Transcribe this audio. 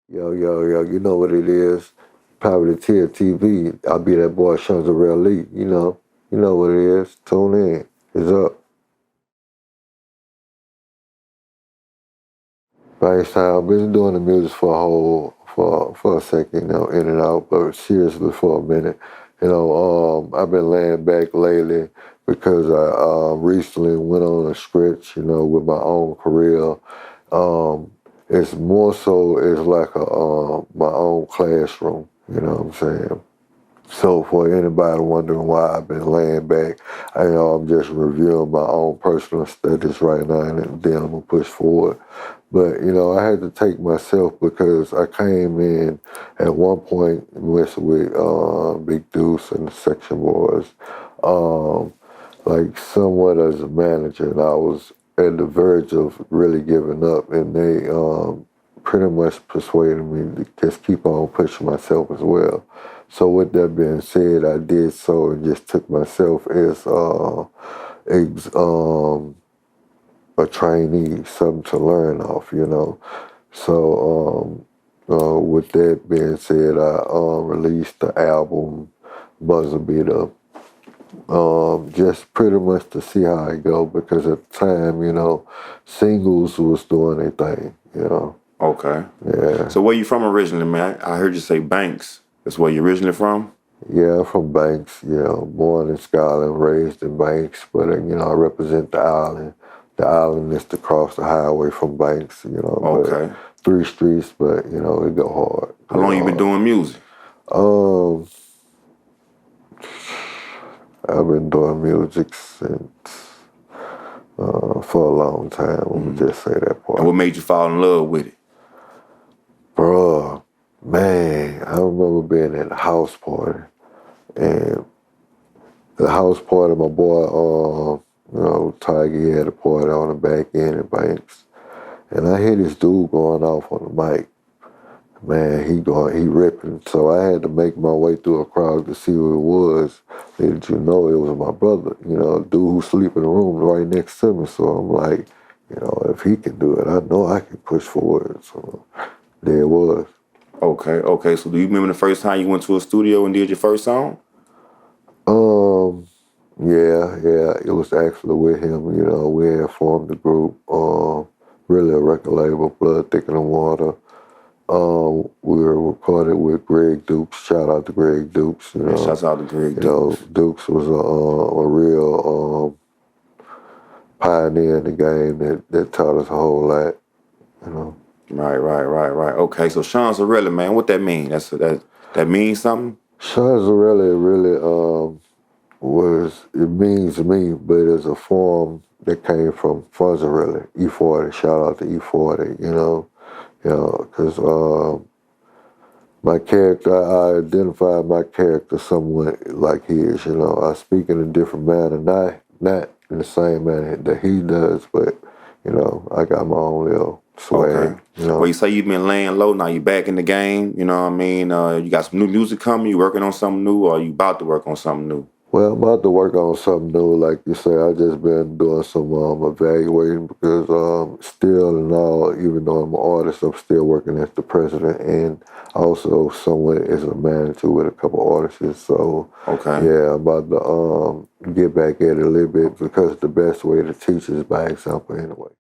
Yo, you know what it is. Probably TV. I'll be that boy Shonzarelly, you know. You know what it is. Tune in. It's up. Right, so I've been doing the music for for a second, you know, in and out, but seriously for a minute. I've been laying back lately because I recently went on a stretch, you know, with my own career. Um, it's more so it's like my own classroom, you know what I'm saying? So for anybody wondering why I've been laying back, I'm just reviewing my own personal studies right now, and then I'm gonna push forward. But I had to take myself because I came in at one point with Big Deuce and the Section Boys, um, like somewhat as a manager, and I was at the verge of really giving up, and they pretty much persuaded me to just keep on pushing myself as well. So with that being said, I did so and just took myself as a trainee, something to learn off, you know. So with that being said, I released the album Buzzer Beater, just pretty much to see how I go, because at the time, singles was doing their thing, you know. Okay. Yeah. So where you from originally, man? I heard you say Banks. That's where you originally from? Yeah, I'm from Banks, born in Scotland, raised in Banks, but I represent the island. The island is to cross the highway from Banks, Okay. but 3 streets, but it go hard. How long you been doing music? Um, I've been doing music since for a long time. Let me just say that part. And what made you fall in love with it? Bruh, man, I remember being at a house party, and the house party, my boy, Tiger, he had a party on the back end at Banks. And I hear this dude going off on the mic. Man, he ripping. So I had to make my way through a crowd to see who it was. Little did you know, it was my brother, dude who sleep in the room right next to me. So I'm like, if he can do it, I know I can push forward. So there it was. Okay. So do you remember the first time you went to a studio and did your first song? Yeah, it was actually with him. We had formed the group, really a record label, Blood Thicker Than Water. We were recorded with Greg Dukes. Shout out to Greg Dukes. Shouts out to Greg Dukes. Dukes was a real pioneer in the game that taught us a whole lot. Right. Okay, so Shonzarelly, man, what that mean? That means something? Shonzarelly really it means me, but it's a form that came from Fuzzarelly, E40. Shout out to E40, because my character, I identify my character somewhat like his. I speak in a different manner, not in the same manner that he does, but I got my own little swag. Okay. Well, you say you've been laying low, now you back in the game, you know what I mean? You got some new music coming, you working on something new, or you about to work on something new? Well, I'm about to work on something new, like you say. I just been doing some evaluating because still and all, even though I'm an artist, I'm still working as the president and also somewhat as a manager with a couple artists. So okay, yeah, I'm about to get back at it a little bit because the best way to teach is by example anyway.